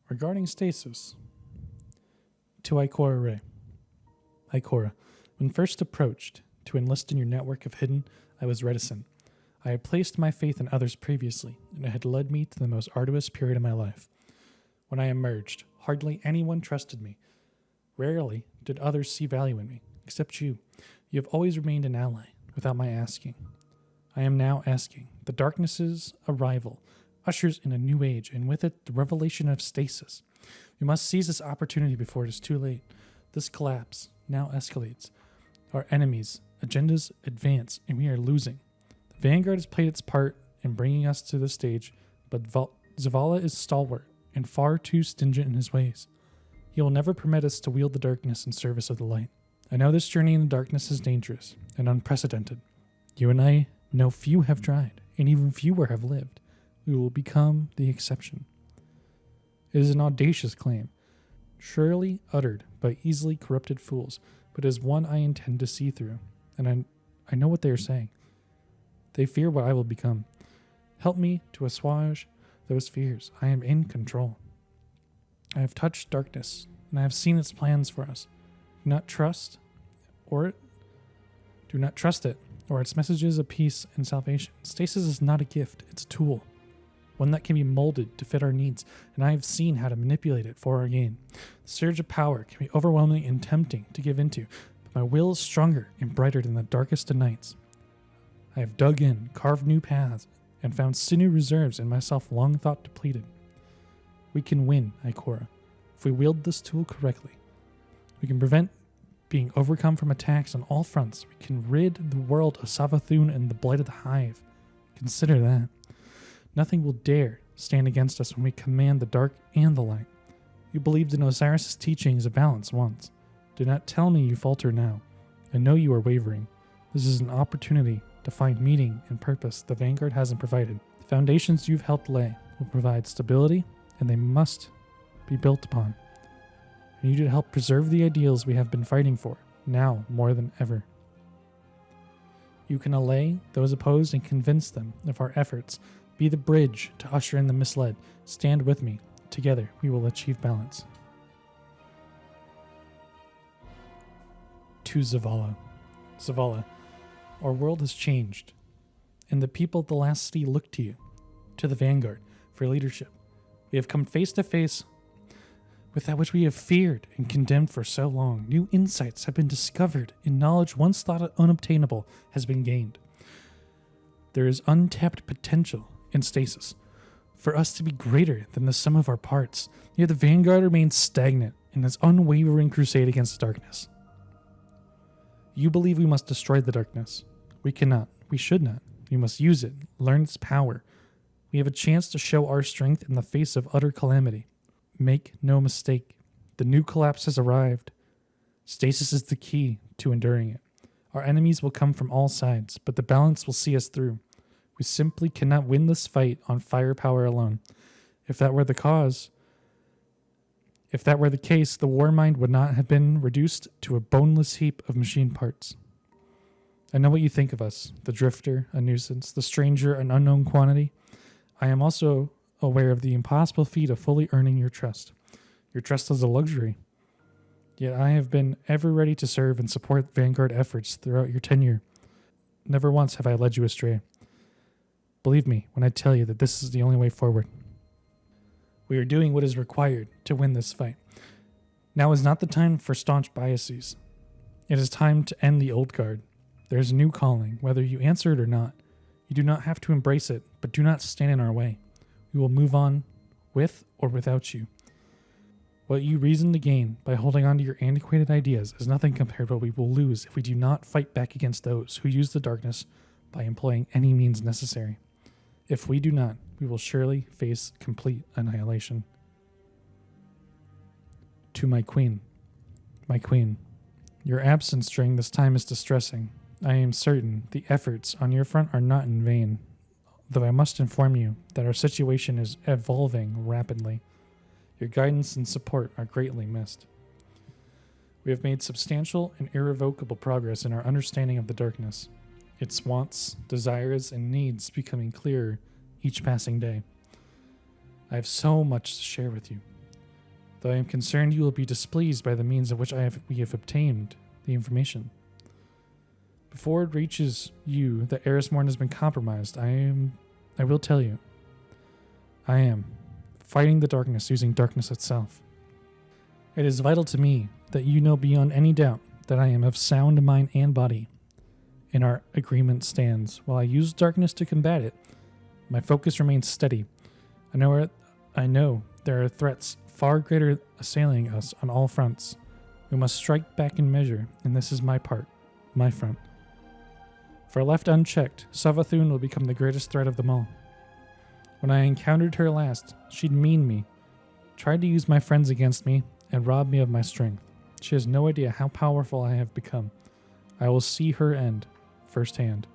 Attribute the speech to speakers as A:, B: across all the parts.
A: Regarding Stasis, to Ikora Ray. Ikora, when first approached to enlist in your network of hidden, I was reticent. I had placed my faith in others previously, and it had led me to the most arduous period of my life. When I emerged, hardly anyone trusted me. Rarely did others see value in me, except you. You have always remained an ally, without my asking. I am now asking. The darkness's arrival ushers in a new age, and with it, the revelation of Stasis. We must seize this opportunity before it is too late. This collapse now escalates. Our enemies' agendas advance, and we are losing. The Vanguard has played its part in bringing us to this stage, but Zavala is stalwart and far too stingent in his ways. He will never permit us to wield the darkness in service of the light. I know this journey in the darkness is dangerous and unprecedented. You and I know few have tried, and even fewer have lived. We will become the exception. It is an audacious claim, surely uttered by easily corrupted fools, but it is one I intend to see through, and I know what they are saying. They fear what I will become. Help me to assuage those fears. I am in control. I have touched darkness, and I have seen its plans for us. Do not trust it, or its messages of peace and salvation. Stasis is not a gift, it's a tool. One that can be molded to fit our needs, and I have seen how to manipulate it for our gain. The surge of power can be overwhelming and tempting to give into, but my will is stronger and brighter than the darkest of nights. I have dug in, carved new paths, and found sinew reserves in myself long thought depleted. We can win, Ikora, if we wield this tool correctly. We can prevent being overcome from attacks on all fronts. We can rid the world of Savathun and the blight of the Hive. Consider that. Nothing will dare stand against us when we command the dark and the light. You believed in Osiris' teachings of balance once. Do not tell me you falter now. I know you are wavering. This is an opportunity to find meaning and purpose the Vanguard hasn't provided. The foundations you've helped lay will provide stability, and they must be built upon. I need you to help preserve the ideals we have been fighting for, now more than ever. You can allay those opposed and convince them of our efforts. Be the bridge to usher in the misled. Stand with me. Together, we will achieve balance. To Zavala. Zavala, our world has changed, and the people of the last city look to you, to the Vanguard, for leadership. We have come face to face with that which we have feared and condemned for so long. New insights have been discovered, and knowledge once thought unobtainable has been gained. There is untapped potential in Stasis for us to be greater than the sum of our parts. Yet the Vanguard remains stagnant in its unwavering crusade against the darkness. You believe we must destroy the darkness. We cannot. We should not. We must use it, learn its power. We have a chance to show our strength in the face of utter calamity. Make no mistake, the new collapse has arrived. Stasis is the key to enduring it. Our enemies will come from all sides, but the balance will see us through. We simply cannot win this fight on firepower alone. If that were the case, the war mind would not have been reduced to a boneless heap of machine parts. I know what you think of us, the drifter, a nuisance, the stranger, an unknown quantity. I am also aware of the impossible feat of fully earning your trust. Your trust is a luxury. Yet I have been ever ready to serve and support Vanguard efforts throughout your tenure. Never once have I led you astray. Believe me when I tell you that this is the only way forward. We are doing what is required to win this fight. Now is not the time for staunch biases. It is time to end the old guard. There is a new calling, whether you answer it or not. You do not have to embrace it, but do not stand in our way. We will move on with or without you. What you reason to gain by holding on to your antiquated ideas is nothing compared to what we will lose if we do not fight back against those who use the darkness by employing any means necessary. If we do not, we will surely face complete annihilation. To my queen, your absence during this time is distressing. I am certain the efforts on your front are not in vain, though I must inform you that our situation is evolving rapidly. Your guidance and support are greatly missed. We have made substantial and irrevocable progress in our understanding of the darkness, its wants, desires, and needs becoming clearer each passing day. I have so much to share with you. though I am concerned you will be displeased by the means of which we have obtained the information. Before it reaches you that Erismorn has been compromised, I will tell you. I am fighting the darkness using darkness itself. It is vital to me that you know beyond any doubt that I am of sound mind and body, and our agreement stands. While I use darkness to combat it, my focus remains steady. I know there are threats far greater assailing us on all fronts. We must strike back in measure, and this is my part, my front. If I left unchecked, Savathun will become the greatest threat of them all. When I encountered her last, she'd mean me, tried to use my friends against me, and rob me of my strength. She has no idea how powerful I have become. I will see her end firsthand.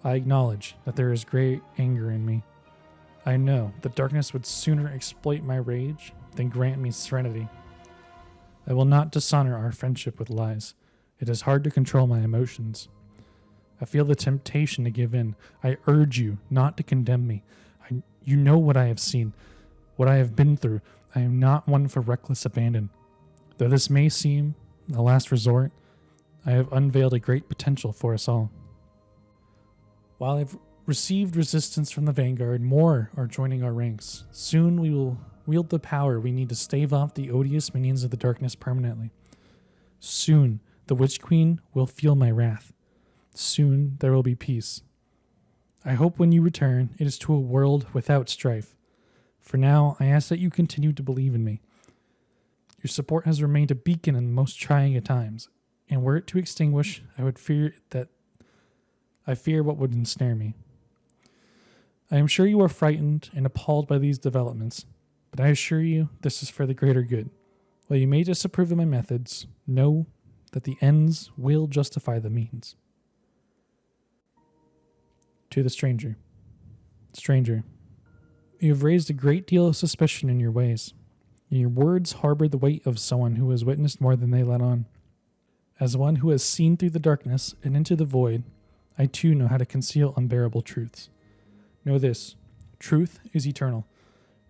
A: I acknowledge that there is great anger in me. I know that darkness would sooner exploit my rage than grant me serenity. I will not dishonor our friendship with lies. It is hard to control my emotions. I feel the temptation to give in. I urge you not to condemn me. You know what I have seen, what I have been through. I am not one for reckless abandon. Though this may seem a last resort, I have unveiled a great potential for us all. While I've received resistance from the Vanguard, more are joining our ranks. Soon we will wield the power we need to stave off the odious minions of the darkness permanently. Soon the Witch Queen will feel my wrath. Soon there will be peace. I hope when you return, it is to a world without strife. For now, I ask that you continue to believe in me. Your support has remained a beacon in the most trying of times, and were it to extinguish, I fear what would ensnare me. I am sure you are frightened and appalled by these developments, but I assure you this is for the greater good. While you may disapprove of my methods, know that the ends will justify the means. To the stranger. Stranger, you have raised a great deal of suspicion in your ways, and your words harbor the weight of someone who has witnessed more than they let on. As one who has seen through the darkness and into the void, I too know how to conceal unbearable truths. Know this, truth is eternal.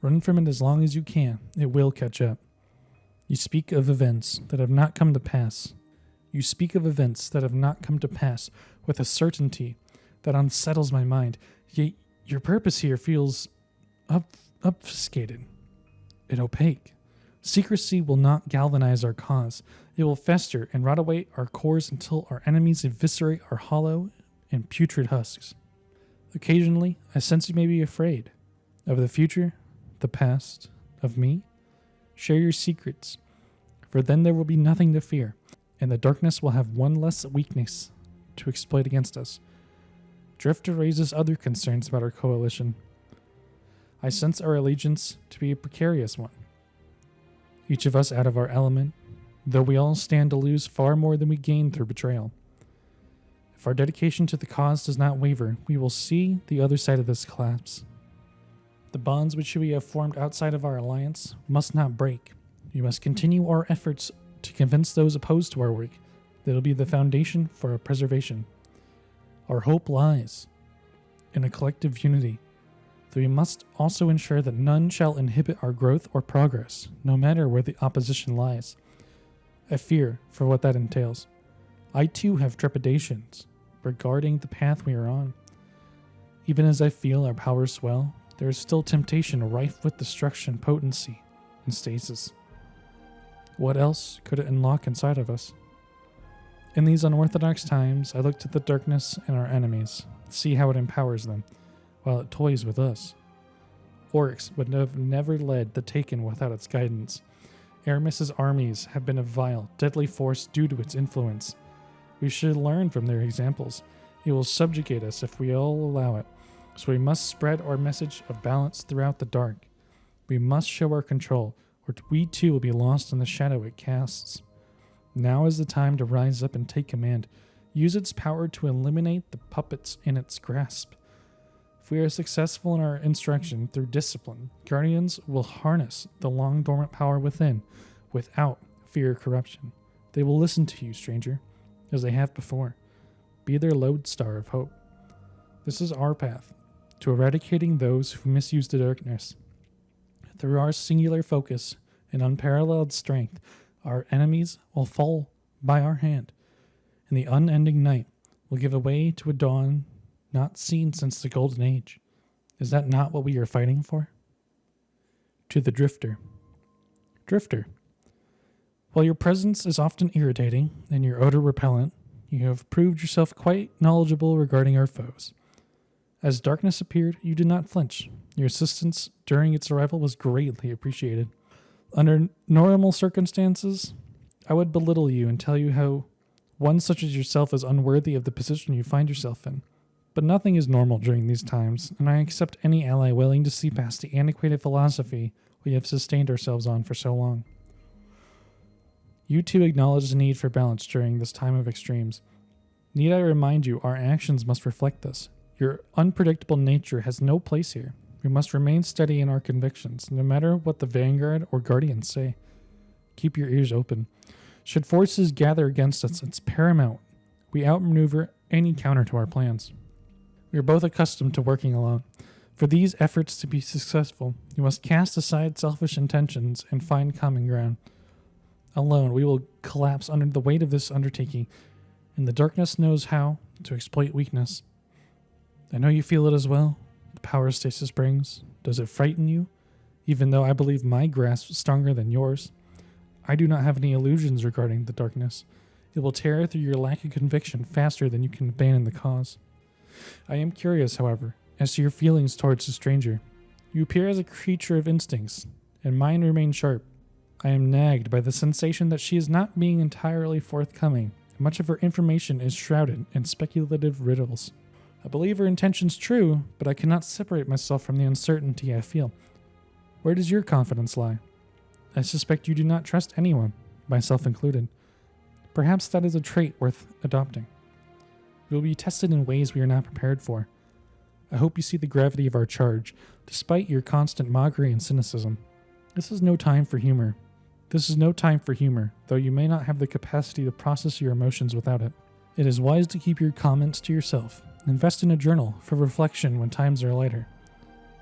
A: Run from it as long as you can, it will catch up. You speak of events that have not come to pass. You speak of events that have not come to pass with a certainty that unsettles my mind, yet your purpose here feels obfuscated and opaque. Secrecy will not galvanize our cause. It will fester and rot away our cores until our enemies eviscerate our hollow and putrid husks. Occasionally, I sense you may be afraid of the future, the past, of me. Share your secrets, for then there will be nothing to fear, and the darkness will have one less weakness to exploit against us. Drifter raises other concerns about our coalition. I sense our allegiance to be a precarious one. Each of us out of our element, though we all stand to lose far more than we gain through betrayal. If our dedication to the cause does not waver, we will see the other side of this collapse. The bonds which we have formed outside of our alliance must not break. We must continue our efforts to convince those opposed to our work that it will be the foundation for our preservation. Our hope lies in a collective unity, though we must also ensure that none shall inhibit our growth or progress, no matter where the opposition lies. I fear for what that entails. I too have trepidations regarding the path we are on. Even as I feel our powers swell, there is still temptation rife with destruction, potency, and stasis. What else could it unlock inside of us? In these unorthodox times, I look to the darkness and our enemies, see how it empowers them, while it toys with us. Oryx would have never led the Taken without its guidance. Aramis's armies have been a vile, deadly force due to its influence. We should learn from their examples. It will subjugate us if we all allow it, so we must spread our message of balance throughout the dark. We must show our control, or we too will be lost in the shadow it casts. Now is the time to rise up and take command. Use its power to eliminate the puppets in its grasp. If we are successful in our instruction through discipline, Guardians will harness the long dormant power within, without fear of corruption. They will listen to you, stranger, as they have before. Be their lodestar of hope. This is our path to eradicating those who misuse the darkness. Through our singular focus, In unparalleled strength, our enemies will fall by our hand, and the unending night will give way to a dawn not seen since the Golden Age. Is that not what we are fighting for? To the Drifter. Drifter, while your presence is often irritating and your odor repellent, you have proved yourself quite knowledgeable regarding our foes. As darkness appeared, you did not flinch. Your assistance during its arrival was greatly appreciated. Under normal circumstances, I would belittle you and tell you how one such as yourself is unworthy of the position you find yourself in. But nothing is normal during these times, and I accept any ally willing to see past the antiquated philosophy we have sustained ourselves on for so long. You too acknowledge the need for balance during this time of extremes. Need I remind you, our actions must reflect this. Your unpredictable nature has no place here. We must remain steady in our convictions, no matter what the Vanguard or Guardians say. Keep your ears open. Should forces gather against us, it's paramount we outmaneuver any counter to our plans. We are both accustomed to working alone. For these efforts to be successful, you must cast aside selfish intentions and find common ground. Alone, we will collapse under the weight of this undertaking, and the darkness knows how to exploit weakness. I know you feel it as well. The power Stasis brings. Does it frighten you? Even though I believe my grasp is stronger than yours, I do not have any illusions regarding the darkness. It will tear through your lack of conviction faster than you can abandon the cause. I am curious, however, as to your feelings towards the stranger. You appear as a creature of instincts, and mine remain sharp. I am nagged by the sensation that she is not being entirely forthcoming. Much of her information is shrouded in speculative riddles. I believe her intentions true, but I cannot separate myself from the uncertainty I feel. Where does your confidence lie? I suspect you do not trust anyone, myself included. Perhaps that is a trait worth adopting. We will be tested in ways we are not prepared for. I hope you see the gravity of our charge, despite your constant mockery and cynicism. This is no time for humor. Though you may not have the capacity to process your emotions without it. It is wise to keep your comments to yourself. Invest in a journal for reflection when times are lighter.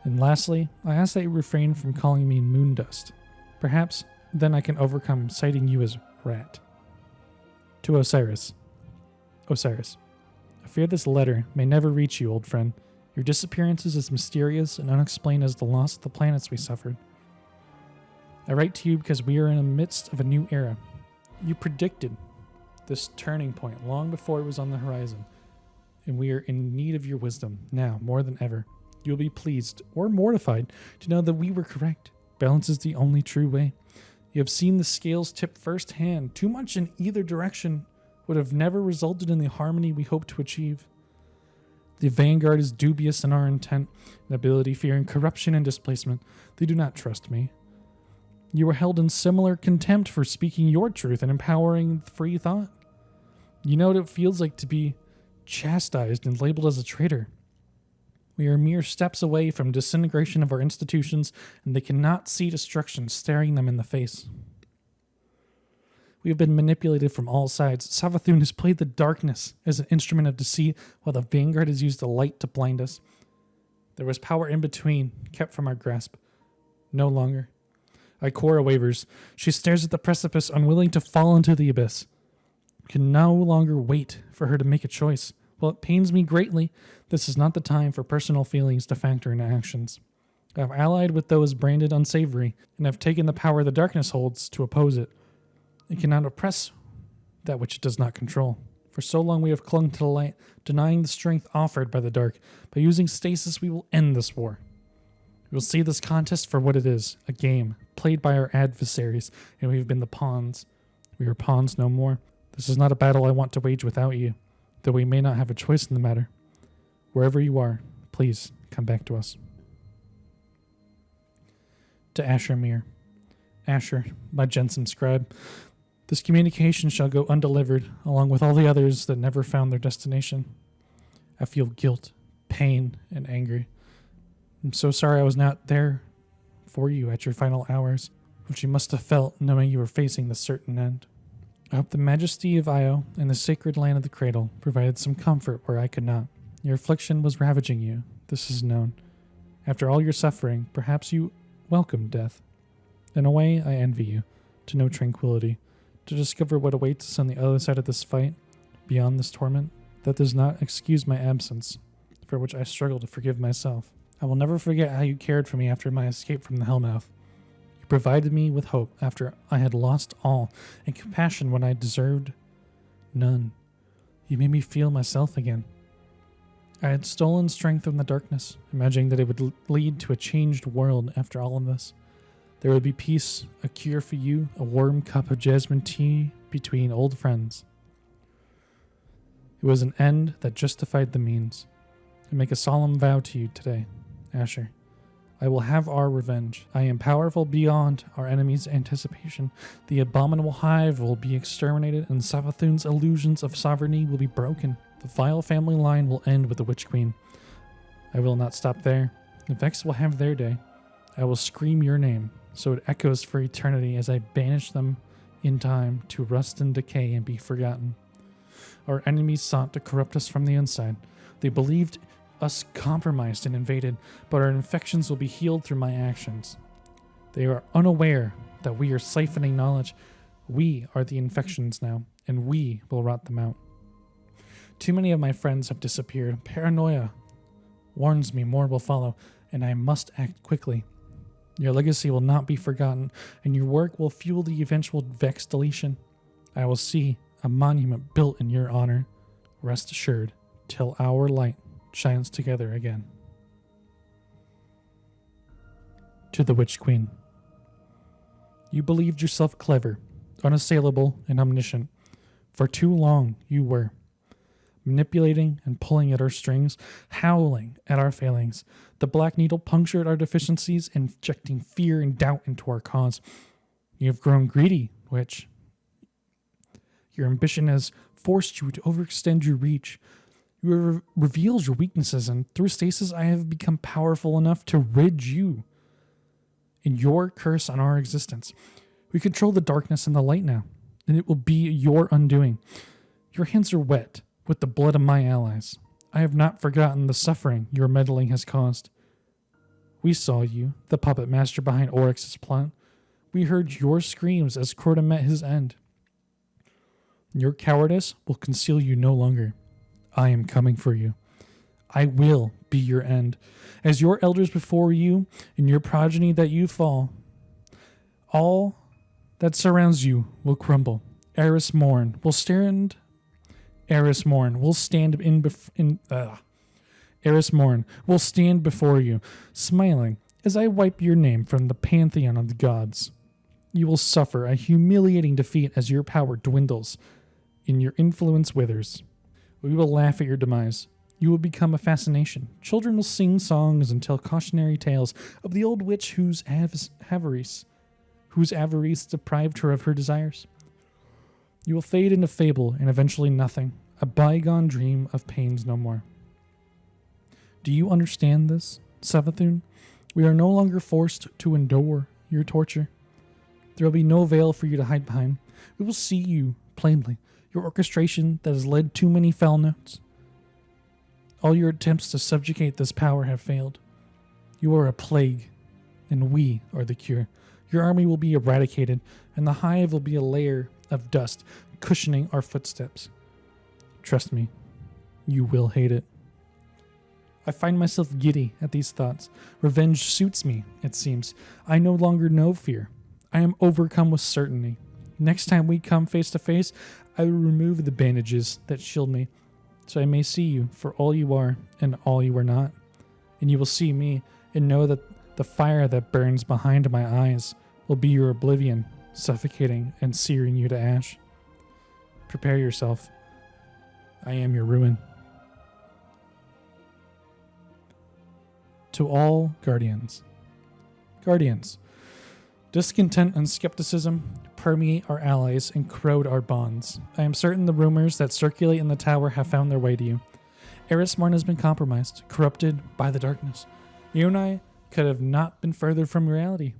A: And lastly, I ask that you refrain from calling me Moondust. Perhaps then I can overcome citing you as Rat. To Osiris. Osiris, I fear this letter may never reach you, old friend. Your disappearance is as mysterious and unexplained as the loss of the planets we suffered. I write to you because we are in the midst of a new era. You predicted this turning point long before it was on the horizon, and we are in need of your wisdom now more than ever. You will be pleased or mortified to know that we were correct. Balance is the only true way. You have seen the scales tip firsthand. Too much in either direction would have never resulted in the harmony we hope to achieve. The Vanguard is dubious in our intent and ability, fearing corruption and displacement. They do not trust me. You were held in similar contempt for speaking your truth and empowering free thought. You know what it feels like to be chastised and labeled as a traitor. We are mere steps away from disintegration of our institutions, and they cannot see destruction staring them in the face. We have been manipulated from all sides. Savathun has played the darkness as an instrument of deceit, while the Vanguard has used the light to blind us. There was power in between, kept from our grasp. No longer. Ikora wavers. She stares at the precipice, unwilling to fall into the abyss. We can no longer wait for her to make a choice. While it pains me greatly, this is not the time for personal feelings to factor into actions. I have allied with those branded unsavory, and have taken the power the darkness holds to oppose it. It cannot oppress that which it does not control. For so long we have clung to the light, denying the strength offered by the dark. By using stasis, we will end this war. We will see this contest for what it is, a game, played by our adversaries, and we have been the pawns. We are pawns no more. This is not a battle I want to wage without you, though we may not have a choice in the matter. Wherever you are, please come back to us. To Asher Mir. Asher, my Jensen scribe, this communication shall go undelivered, along with all the others that never found their destination. I feel guilt, pain, and anger. I'm so sorry I was not there for you at your final hours, which you must have felt knowing you were facing the certain end. I hope the majesty of Io and the sacred land of the cradle provided some comfort where I could not. Your affliction was ravaging you, this is known. After all your suffering, perhaps you welcomed death. In a way, I envy you, to know tranquility, to discover what awaits us on the other side of this fight, beyond this torment. That does not excuse my absence, for which I struggle to forgive myself. I will never forget how you cared for me after my escape from the Hellmouth. You provided me with hope after I had lost all, and compassion when I deserved none. You made me feel myself again. I had stolen strength from the darkness, imagining that it would lead to a changed world after all of this. There would be peace, a cure for you, a warm cup of jasmine tea between old friends. It was an end that justified the means. I make a solemn vow to you today, Asher. I will have our revenge. I am powerful beyond our enemy's anticipation. The abominable hive will be exterminated, and Savathun's illusions of sovereignty will be broken. The vile family line will end with the Witch Queen. I will not stop there. The Vex will have their day. I will scream your name, so it echoes for eternity as I banish them in time to rust and decay and be forgotten. Our enemies sought to corrupt us from the inside. They believed us compromised and invaded, but our infections will be healed through my actions. They are unaware that we are siphoning knowledge. We are the infections now, and we will rot them out. Too many of my friends have disappeared. Paranoia warns me more will follow, and I must act quickly. Your legacy will not be forgotten, and your work will fuel the eventual Vex deletion. I will see a monument built in your honor. Rest assured, till our light shines together again. To the Witch Queen. You believed yourself clever, unassailable, and omniscient. For too long you were. Manipulating and pulling at our strings, howling at our failings. The Black Needle punctured our deficiencies, injecting fear and doubt into our cause. You have grown greedy, Witch. Your ambition has forced you to overextend your reach. You have revealed your weaknesses, and through Stasis I have become powerful enough to rid you in your curse on our existence. We control the darkness and the light now, and it will be your undoing. Your hands are wet with the blood of my allies. I have not forgotten the suffering your meddling has caused. We saw you, the puppet master behind Oryx's plot. We heard your screams as Crota met his end. Your cowardice will conceal you no longer. I am coming for you. I will be your end. As your elders before you and your progeny that you fall, all that surrounds you will crumble. Eris Morn will stand before you, smiling as I wipe your name from the pantheon of the gods. You will suffer a humiliating defeat as your power dwindles and your influence withers. We will laugh at your demise. You will become a fascination. Children will sing songs and tell cautionary tales of the old witch whose avarice deprived her of her desires. You will fade into fable and eventually nothing, a bygone dream of pains no more. Do you understand this, Savathun? We are no longer forced to endure your torture. There will be no veil for you to hide behind. We will see you plainly, your orchestration that has led too many foul notes. All your attempts to subjugate this power have failed. You are a plague, and we are the cure. Your army will be eradicated, and the hive will be a layer of dust cushioning our footsteps. Trust me, you will hate it. I find myself giddy at these thoughts. Revenge suits me, it seems. I no longer know fear. I am overcome with certainty. Next time we come face to face, I will remove the bandages that shield me, so I may see you for all you are and all you are not. And you will see me and know that the fire that burns behind my eyes will be your oblivion, suffocating and searing you to ash. Prepare yourself. I am your ruin. To all Guardians. Guardians, discontent and skepticism permeate our allies and corrode our bonds. I am certain the rumors that circulate in the tower have found their way to you. Eris Morn has been compromised, corrupted by the darkness. You and I could have not been further from reality.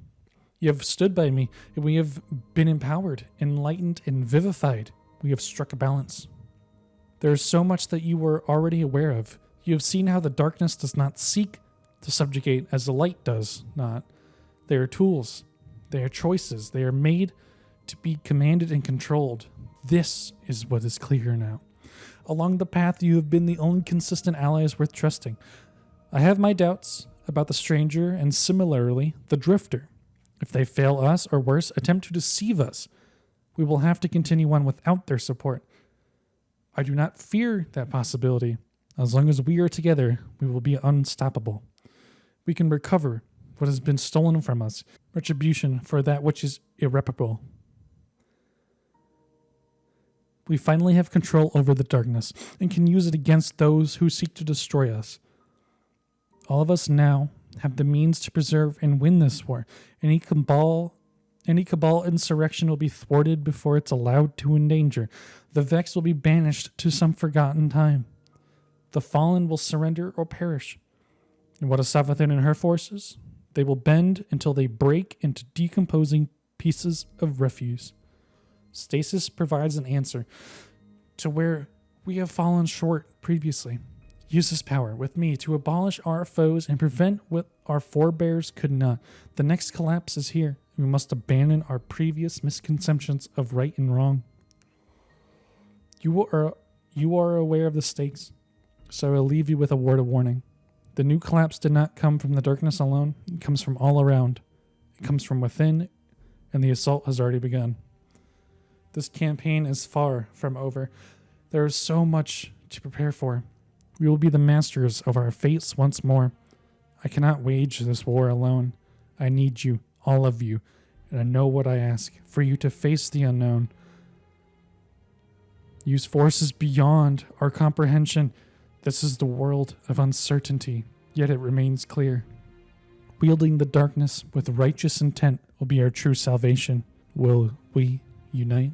A: You have stood by me, and we have been empowered, enlightened, and vivified. We have struck a balance. There is so much that you were already aware of. You have seen how the darkness does not seek to subjugate as the light does not. They are tools, They are choices. They are made to be commanded and controlled. This is what is clear now. Along the path, you have been the only consistent allies worth trusting. I have my doubts about the stranger and similarly the drifter. If they fail us, or worse, attempt to deceive us, we will have to continue on without their support. I do not fear that possibility. As long as we are together, we will be unstoppable. We can recover what has been stolen from us, retribution for that which is irreparable. We finally have control over the darkness and can use it against those who seek to destroy us. All of us now have the means to preserve and win this war. Any cabal insurrection will be thwarted before it's allowed to endanger. The Vex will be banished to some forgotten time. The fallen will surrender or perish. And what of Savathun and her forces? They will bend until they break into decomposing pieces of refuse. Stasis provides an answer to where we have fallen short previously. Use this power with me to abolish our foes and prevent what our forebears could not. The next collapse is here. We must abandon our previous misconceptions of right and wrong. You are aware of the stakes, so I will leave you with a word of warning. The new collapse did not come from the darkness alone. It comes from all around. It comes from within, and the assault has already begun. This campaign is far from over. There is so much to prepare for. We will be the masters of our fates once more. I cannot wage this war alone. I need you, all of you, and I know what I ask, for you to face the unknown. Use forces beyond our comprehension. This is the world of uncertainty, yet it remains clear. Wielding the darkness with righteous intent will be our true salvation. Will we unite?